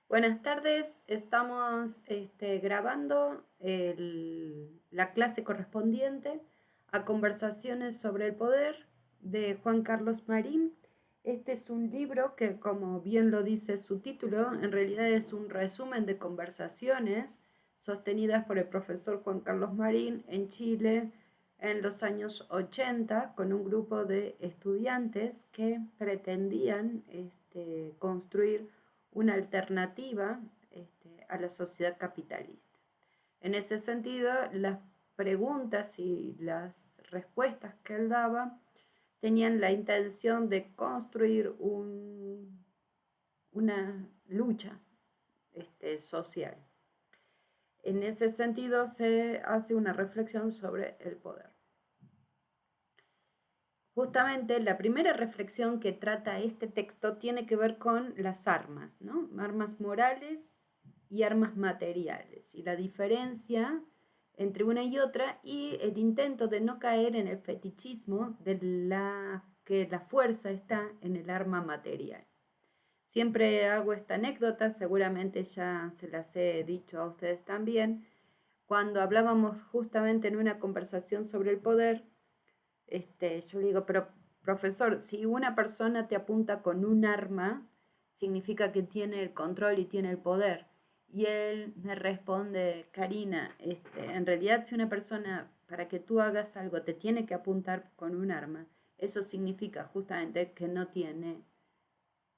Buenas tardes, estamos grabando la clase correspondiente a Conversaciones sobre el Poder de Juan Carlos Marín. Este es un libro que, como bien lo dice su título, en realidad es un resumen de conversaciones sostenidas por el profesor Juan Carlos Marín en Chile en los años 80 con un grupo de estudiantes que pretendían construir una alternativa a la sociedad capitalista. En ese sentido, las preguntas y las respuestas que él daba tenían la intención de construir una lucha social. En ese sentido, se hace una reflexión sobre el poder. Justamente la primera reflexión que trata este texto tiene que ver con las armas, ¿no? Armas morales y armas materiales, y la diferencia entre una y otra y el intento de no caer en el fetichismo de que la fuerza está en el arma material. Siempre hago esta anécdota, seguramente ya se las he dicho a ustedes también, cuando hablábamos justamente en una conversación sobre el poder. Yo le digo, pero profesor, si una persona te apunta con un arma, significa que tiene el control y tiene el poder. Y él me responde, Karina, en realidad si una persona para que tú hagas algo te tiene que apuntar con un arma, eso significa justamente que no tiene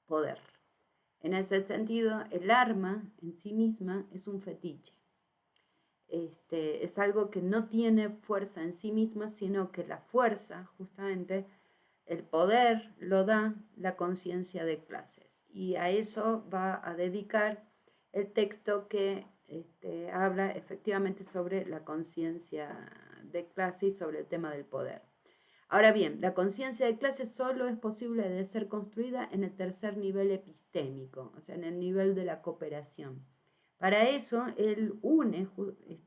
poder. En ese sentido, el arma en sí misma es un fetiche. Es algo que no tiene fuerza en sí misma, sino que la fuerza, justamente, el poder lo da la conciencia de clases. Y a eso va a dedicar el texto que habla efectivamente sobre la conciencia de clase y sobre el tema del poder. Ahora bien, la conciencia de clase solo es posible de ser construida en el tercer nivel epistémico, o sea, en el nivel de la cooperación. Para eso, él une,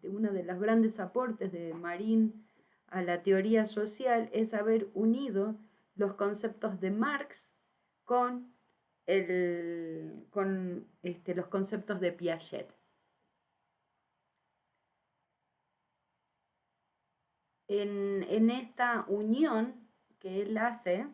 uno de los grandes aportes de Marín a la teoría social es haber unido los conceptos de Marx con, los conceptos de Piaget. En esta unión que él hace,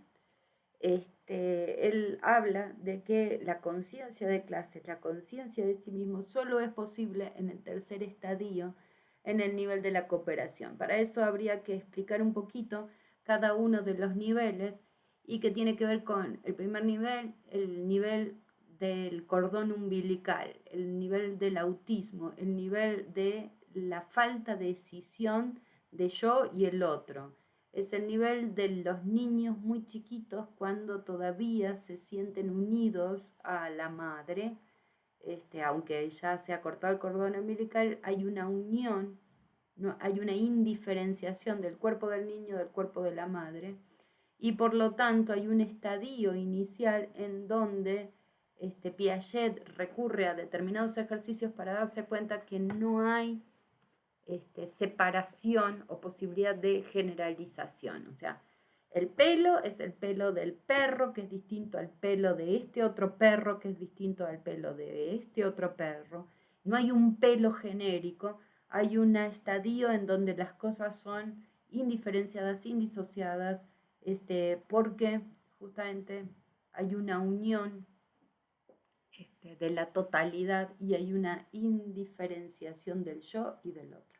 él habla de que la conciencia de clase, la conciencia de sí mismo, solo es posible en el tercer estadio, en el nivel de la cooperación. Para eso habría que explicar un poquito cada uno de los niveles y que tiene que ver con el primer nivel, el nivel del cordón umbilical, el nivel del autismo, el nivel de la falta de decisión de yo y el otro. Es el nivel de los niños muy chiquitos cuando todavía se sienten unidos a la madre, aunque ya se ha cortado el cordón umbilical, hay una unión, no, hay una indiferenciación del cuerpo del niño del cuerpo de la madre, y por lo tanto hay un estadio inicial en donde Piaget recurre a determinados ejercicios para darse cuenta que no hay separación o posibilidad de generalización. O sea, el pelo es el pelo del perro, que es distinto al pelo de este otro perro, que es distinto al pelo de este otro perro. No hay un pelo genérico, hay un estadio en donde las cosas son indiferenciadas, indisociadas, porque justamente hay una unión de la totalidad y hay una indiferenciación del yo y del otro.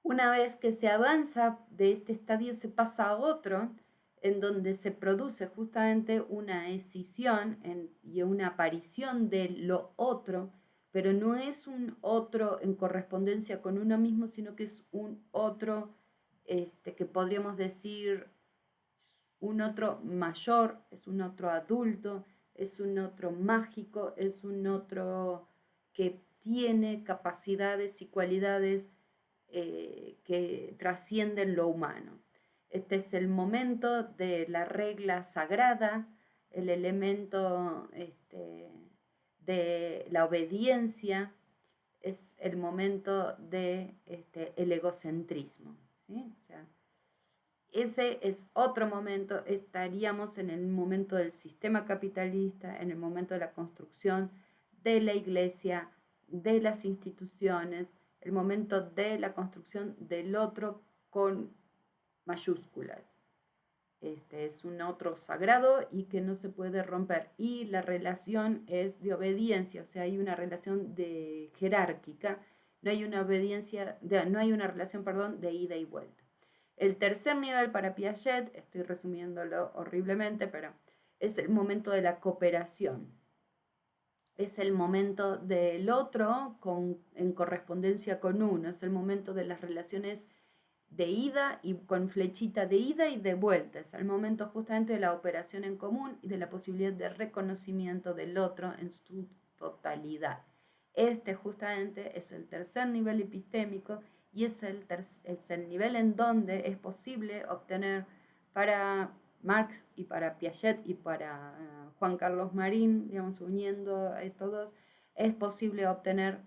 Una vez que se avanza de este estadio se pasa a otro, en donde se produce justamente una escisión y una aparición de lo otro, pero no es un otro en correspondencia con uno mismo, sino que es un otro que podríamos decir un otro mayor, es un otro adulto, es un otro mágico, es un otro que tiene capacidades y cualidades que trascienden lo humano. Este es el momento de la regla sagrada, el elemento de la obediencia, es el momento de el egocentrismo. ¿Sí? O sea, ese es otro momento, estaríamos en el momento del sistema capitalista, en el momento de la construcción de la iglesia, de las instituciones, el momento de la construcción del otro con mayúsculas. Este es un otro sagrado y que no se puede romper. Y la relación es de obediencia, o sea, hay una relación de jerárquica, no hay una obediencia, no hay una relación, perdón, de ida y vuelta. El tercer nivel para Piaget, estoy resumiéndolo horriblemente, pero es el momento de la cooperación. Es el momento del otro en correspondencia con uno, es el momento de las relaciones de ida y con flechita de ida y de vuelta. Es el momento justamente de la operación en común y de la posibilidad de reconocimiento del otro en su totalidad. Este justamente es el tercer nivel epistémico y es el nivel en donde es posible obtener para Marx y para Piaget y para Juan Carlos Marín, digamos, uniendo a estos dos, es posible obtener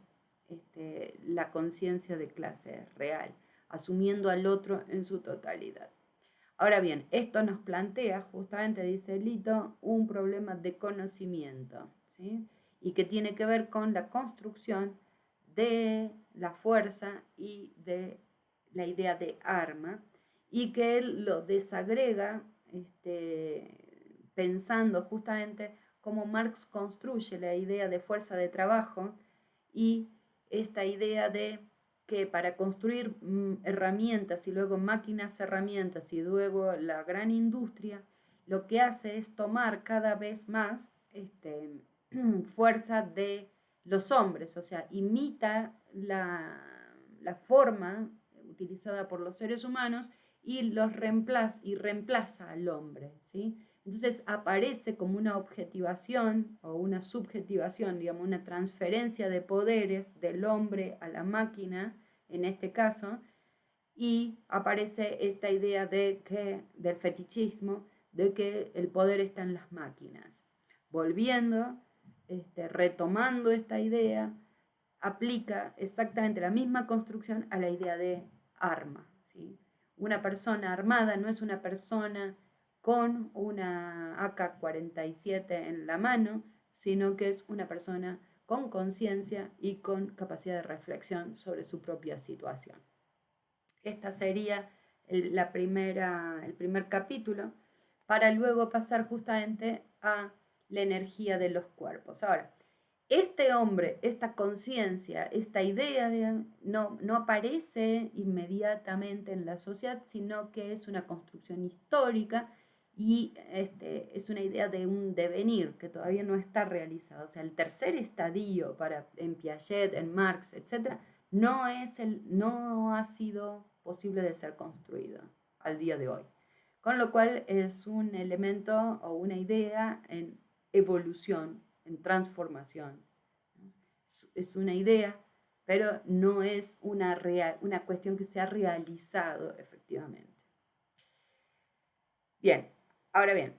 la conciencia de clase real, asumiendo al otro en su totalidad. Ahora bien, esto nos plantea, justamente dice Lito, un problema de conocimiento, ¿sí? Y que tiene que ver con la construcción de la fuerza y de la idea de arma, y que él lo desagrega pensando justamente cómo Marx construye la idea de fuerza de trabajo y esta idea de que para construir herramientas y luego máquinas herramientas y luego la gran industria, lo que hace es tomar cada vez más fuerza de los hombres, o sea, imita la forma utilizada por los seres humanos y los reemplaza al hombre, ¿sí? Entonces aparece como una objetivación o una subjetivación, digamos, una transferencia de poderes del hombre a la máquina, en este caso, y aparece esta idea del fetichismo, de que el poder está en las máquinas. Volviendo, retomando esta idea, aplica exactamente la misma construcción a la idea de arma, ¿sí? Una persona armada no es una persona con una AK-47 en la mano, sino que es una persona con conciencia y con capacidad de reflexión sobre su propia situación. Esta sería el primer capítulo, para luego pasar justamente a la energía de los cuerpos. Ahora, este hombre, esta conciencia, esta idea no aparece inmediatamente en la sociedad, sino que es una construcción histórica y es una idea de un devenir que todavía no está realizado. O sea, el tercer estadio en Piaget, en Marx, etc., no ha sido posible de ser construido al día de hoy. Con lo cual es un elemento o una idea en evolución, en transformación. Es una idea, pero no es una cuestión que se ha realizado efectivamente. Bien, ahora bien,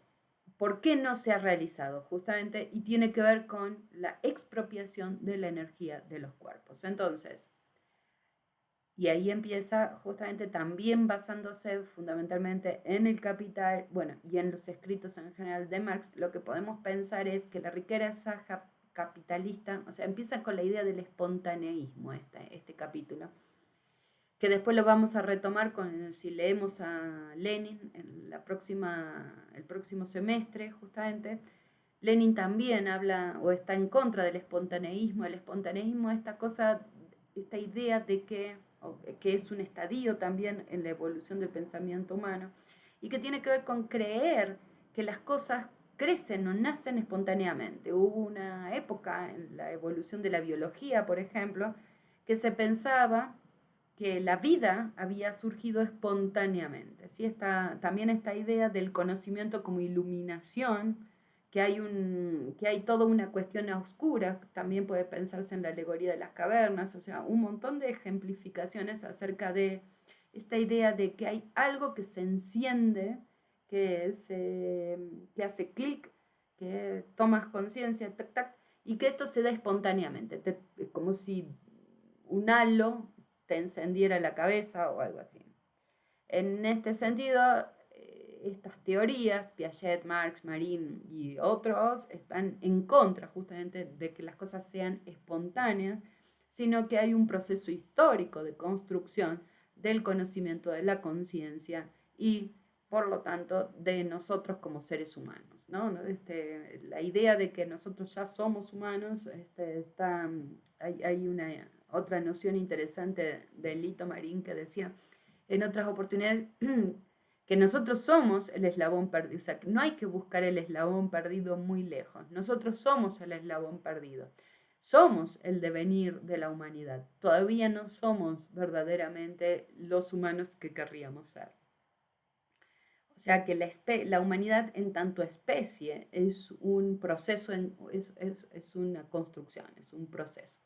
¿por qué no se ha realizado? Justamente, y tiene que ver con la expropiación de la energía de los cuerpos. Entonces, y ahí empieza justamente también basándose fundamentalmente en el Capital, bueno, y en los escritos en general de Marx, lo que podemos pensar es que la riqueza capitalista, o sea, empieza con la idea del espontaneísmo este capítulo, que después lo vamos a retomar si leemos a Lenin en el próximo semestre, justamente. Lenin también habla o está en contra del espontaneísmo. El espontaneísmo es esta idea de que es un estadio también en la evolución del pensamiento humano y que tiene que ver con creer que las cosas crecen o nacen espontáneamente. Hubo una época en la evolución de la biología, por ejemplo, que se pensaba que la vida había surgido espontáneamente. ¿Sí? También esta idea del conocimiento como iluminación, que hay toda una cuestión oscura, también puede pensarse en la alegoría de las cavernas, o sea, un montón de ejemplificaciones acerca de esta idea de que hay algo que se enciende, que hace clic, que tomas conciencia, tac, tac, y que esto se da espontáneamente, como si un halo te encendiera la cabeza o algo así. En este sentido, estas teorías, Piaget, Marx, Marin y otros, están en contra justamente de que las cosas sean espontáneas, sino que hay un proceso histórico de construcción del conocimiento de la conciencia y, por lo tanto, de nosotros como seres humanos, ¿no? La idea de que nosotros ya somos humanos, hay una otra noción interesante de Lito Marín que decía en otras oportunidades que nosotros somos el eslabón perdido, o sea, que no hay que buscar el eslabón perdido muy lejos, nosotros somos el eslabón perdido. Somos el devenir de la humanidad. Todavía no somos verdaderamente los humanos que querríamos ser. O sea que la humanidad en tanto especie es un proceso, es una construcción, es un proceso.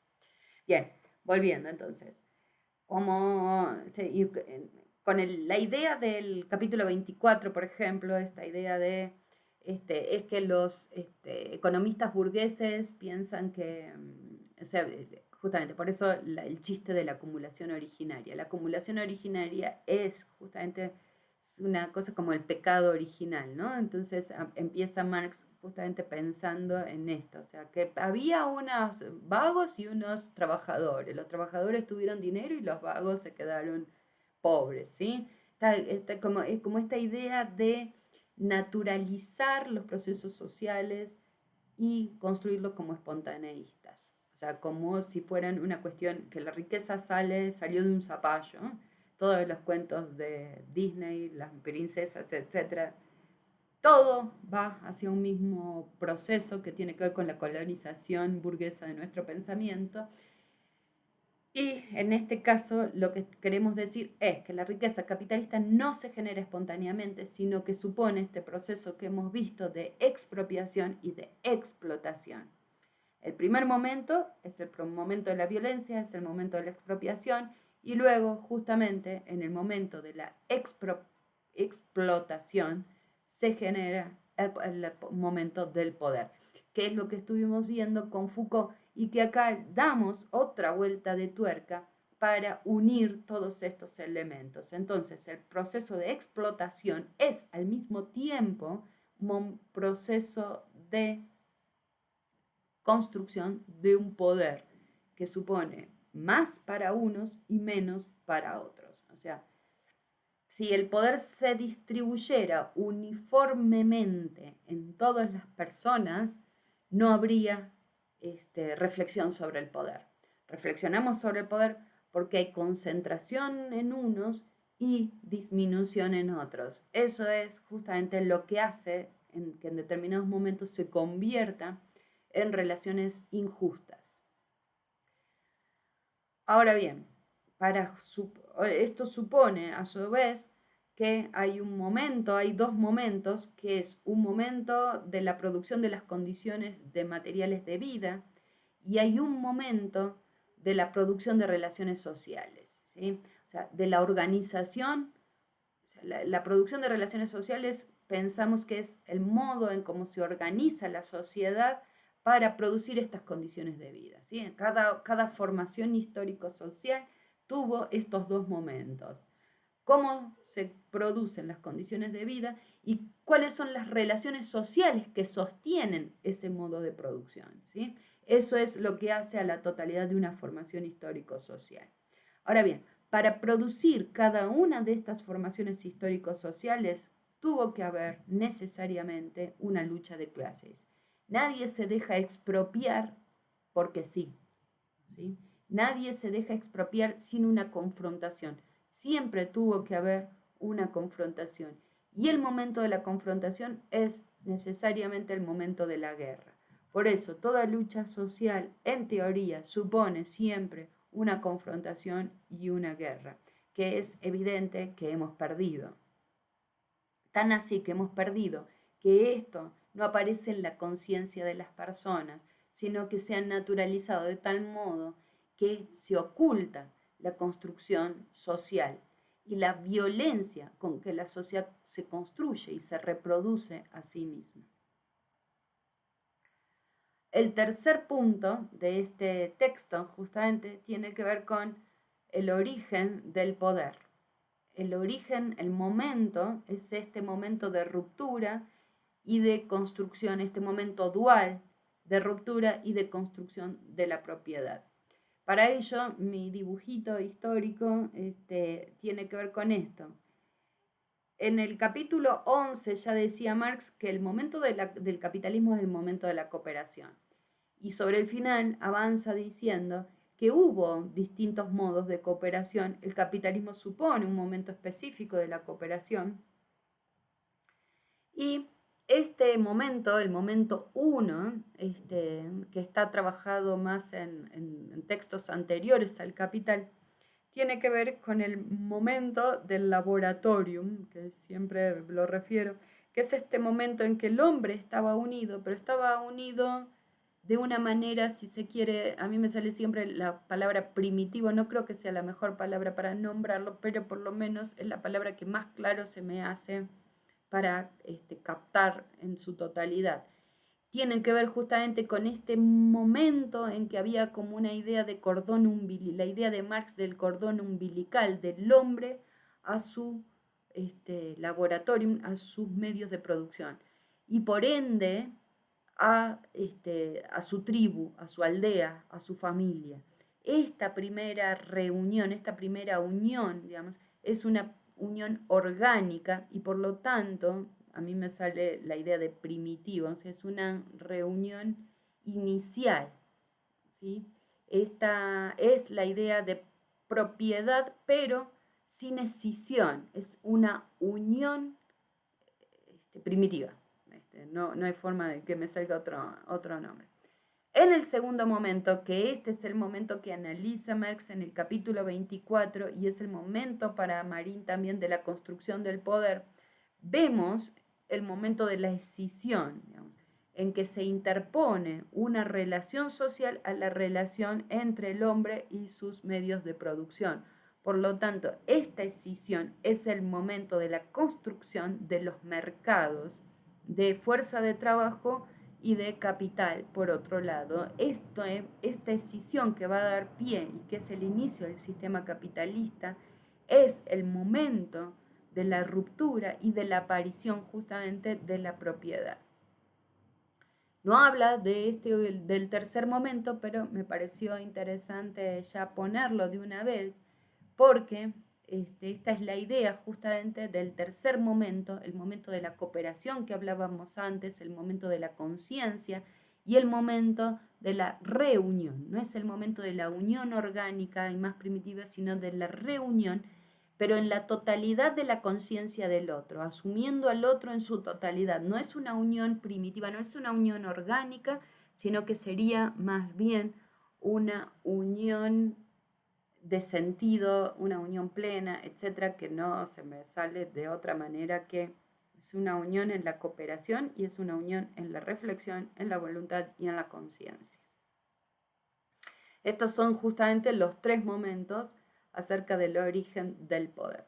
Bien, volviendo entonces. Con la idea del capítulo 24, por ejemplo, esta idea de es que los economistas burgueses piensan que, o sea, justamente por eso el chiste de la acumulación originaria. La acumulación originaria es justamente una cosa como el pecado original, ¿no? Entonces empieza Marx justamente pensando en esto, o sea, que había unos vagos y unos trabajadores. Los trabajadores tuvieron dinero y los vagos se quedaron pobres, ¿sí? Es como esta idea de naturalizar los procesos sociales y construirlos como espontaneístas. O sea, como si fueran una cuestión que la riqueza salió de un zapallo. Todos los cuentos de Disney, las princesas, etc. Todo va hacia un mismo proceso que tiene que ver con la colonización burguesa de nuestro pensamiento. Y en este caso lo que queremos decir es que la riqueza capitalista no se genera espontáneamente, sino que supone este proceso que hemos visto de expropiación y de explotación. El primer momento es el momento de la violencia, es el momento de la expropiación, y luego justamente en el momento de la explotación se genera el momento del poder, que es lo que estuvimos viendo con Foucault y que acá damos otra vuelta de tuerca para unir todos estos elementos. Entonces, el proceso de explotación es al mismo tiempo un proceso de construcción de un poder que supone más para unos y menos para otros. O sea, si el poder se distribuyera uniformemente en todas las personas, no habría reflexión sobre el poder. Reflexionamos sobre el poder porque hay concentración en unos y disminución en otros. Eso es justamente lo que hace que en determinados momentos se convierta en relaciones injustas. Ahora bien, esto supone a su vez que hay dos momentos, que es un momento de la producción de las condiciones de materiales de vida y hay un momento de la producción de relaciones sociales, ¿sí? O sea, de la organización, o sea, la producción de relaciones sociales pensamos que es el modo en cómo se organiza la sociedad para producir estas condiciones de vida, ¿sí? Cada formación histórico-social tuvo estos dos momentos. Cómo se producen las condiciones de vida y cuáles son las relaciones sociales que sostienen ese modo de producción, ¿sí? Eso es lo que hace a la totalidad de una formación histórico-social. Ahora bien, para producir cada una de estas formaciones histórico-sociales tuvo que haber necesariamente una lucha de clases. Nadie se deja expropiar porque sí, ¿sí? Nadie se deja expropiar sin una confrontación. Siempre tuvo que haber una confrontación. Y el momento de la confrontación es necesariamente el momento de la guerra. Por eso, toda lucha social, en teoría, supone siempre una confrontación y una guerra, que es evidente que hemos perdido. Tan así que hemos perdido que esto no aparece en la conciencia de las personas, sino que se ha naturalizado de tal modo que se oculta la construcción social y la violencia con que la sociedad se construye y se reproduce a sí misma. El tercer punto de este texto justamente tiene que ver con el origen del poder. el origen, el momento, es este momento de ruptura y de construcción, este momento dual de ruptura y de construcción de la propiedad. Para ello, mi dibujito histórico tiene que ver con esto. En el capítulo 11 ya decía Marx que el momento del capitalismo es el momento de la cooperación. Y sobre el final avanza diciendo que hubo distintos modos de cooperación. El capitalismo supone un momento específico de la cooperación. Y este momento, el momento 1, que está trabajado más en textos anteriores al Capital, tiene que ver con el momento del laboratorium, que siempre lo refiero, que es este momento en que el hombre estaba unido, pero estaba unido de una manera, si se quiere, a mí me sale siempre la palabra primitivo, no creo que sea la mejor palabra para nombrarlo, pero por lo menos es la palabra que más claro se me hace para captar en su totalidad. Tienen que ver justamente con este momento en que había como una idea de cordón umbilical, la idea de Marx del cordón umbilical del hombre a su laboratorio, a sus medios de producción. Y por ende a su tribu, a su aldea, a su familia. Esta primera reunión, esta primera unión, digamos, es una unión orgánica y por lo tanto, a mí me sale la idea de primitivo, o sea, es una reunión inicial, ¿sí? Esta es la idea de propiedad, pero sin escisión, es una unión primitiva. No hay forma de que me salga otro nombre. En el segundo momento, que este es el momento que analiza Marx en el capítulo 24 y es el momento para Marín también de la construcción del poder, vemos el momento de la escisión, digamos, en que se interpone una relación social a la relación entre el hombre y sus medios de producción. Por lo tanto, esta escisión es el momento de la construcción de los mercados de fuerza de trabajo y de capital. Por otro lado, esta escisión que va a dar pie y que es el inicio del sistema capitalista es el momento de la ruptura y de la aparición justamente de la propiedad. No habla del tercer momento, pero me pareció interesante ya ponerlo de una vez, porque esta es la idea justamente del tercer momento, el momento de la cooperación que hablábamos antes, el momento de la conciencia y el momento de la reunión. No es el momento de la unión orgánica y más primitiva, sino de la reunión, pero en la totalidad de la conciencia del otro, asumiendo al otro en su totalidad. No es una unión primitiva, no es una unión orgánica, sino que sería más bien una unión de sentido, una unión plena, etcétera, que no se me sale de otra manera que es una unión en la cooperación y es una unión en la reflexión, en la voluntad y en la conciencia. Estos son justamente los tres momentos acerca del origen del poder.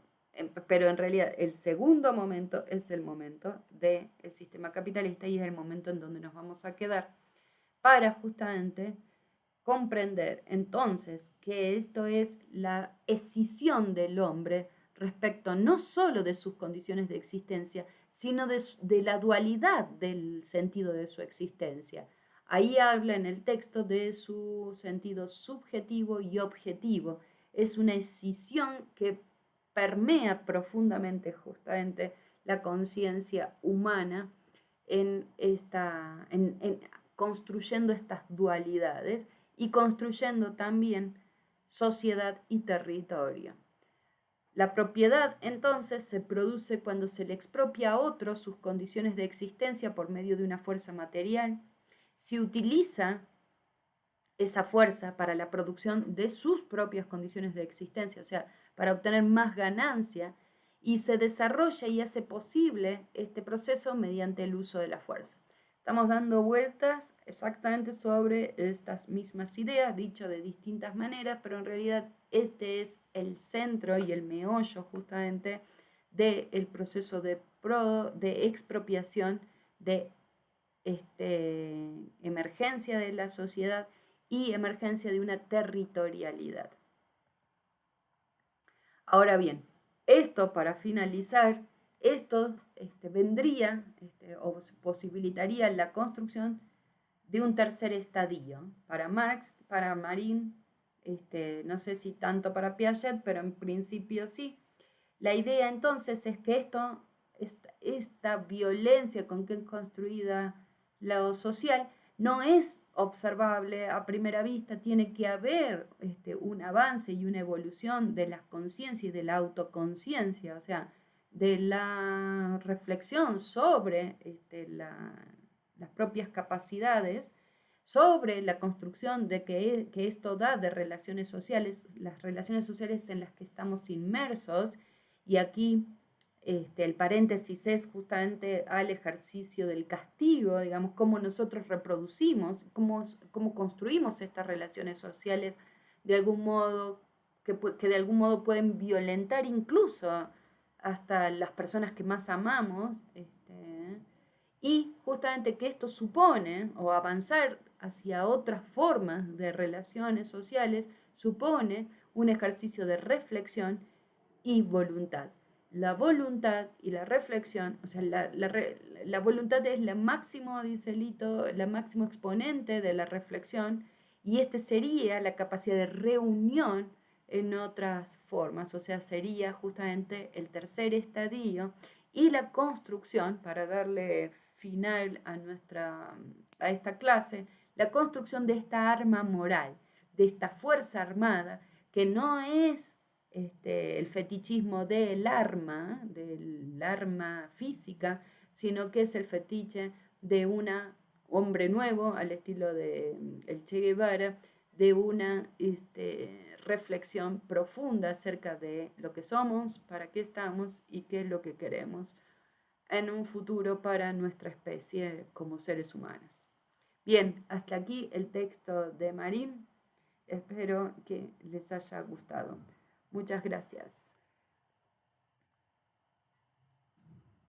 Pero en realidad el segundo momento es el momento del sistema capitalista y es el momento en donde nos vamos a quedar para justamente comprender entonces que esto es la escisión del hombre respecto no solo de sus condiciones de existencia, sino de la dualidad del sentido de su existencia. Ahí habla en el texto de su sentido subjetivo y objetivo. Es una escisión que permea profundamente justamente la conciencia humana construyendo estas dualidades y construyendo también sociedad y territorio. La propiedad entonces se produce cuando se le expropia a otro sus condiciones de existencia por medio de una fuerza material. Se utiliza esa fuerza para la producción de sus propias condiciones de existencia, o sea, para obtener más ganancia, y se desarrolla y hace posible este proceso mediante el uso de la fuerza. Estamos dando vueltas exactamente sobre estas mismas ideas, dicho de distintas maneras, pero en realidad este es el centro y el meollo justamente del proceso de expropiación, de emergencia de la sociedad y emergencia de una territorialidad. Ahora bien, Esto, para finalizar, esto vendría o posibilitaría la construcción de un tercer estadio. Para Marx, para Marin, no sé si tanto para Piaget, pero en principio sí. La idea entonces es que esta violencia con que es construida lo social no es observable a primera vista, tiene que haber un avance y una evolución de la conciencia y de la autoconciencia, o sea, de la reflexión sobre las propias capacidades, sobre la construcción de que esto da de relaciones sociales, las relaciones sociales en las que estamos inmersos, y aquí el paréntesis es justamente al ejercicio del castigo, digamos, cómo nosotros reproducimos, cómo construimos estas relaciones sociales de algún modo, que de algún modo pueden violentar incluso hasta las personas que más amamos, y justamente que esto supone, o avanzar hacia otras formas de relaciones sociales, supone un ejercicio de reflexión y voluntad. La voluntad y la reflexión, o sea, la voluntad es la máximo, dice Lito, la máximo exponente de la reflexión, y sería la capacidad de reunión en otras formas, o sea, sería justamente el tercer estadio y la construcción, para darle final a esta clase, la construcción de esta arma moral, de esta fuerza armada, que no es el fetichismo del arma física, sino que es el fetiche de un hombre nuevo, al estilo de el Che Guevara, de una reflexión profunda acerca de lo que somos, para qué estamos y qué es lo que queremos en un futuro para nuestra especie como seres humanos. Bien, hasta aquí el texto de Marín. Espero que les haya gustado. Muchas gracias.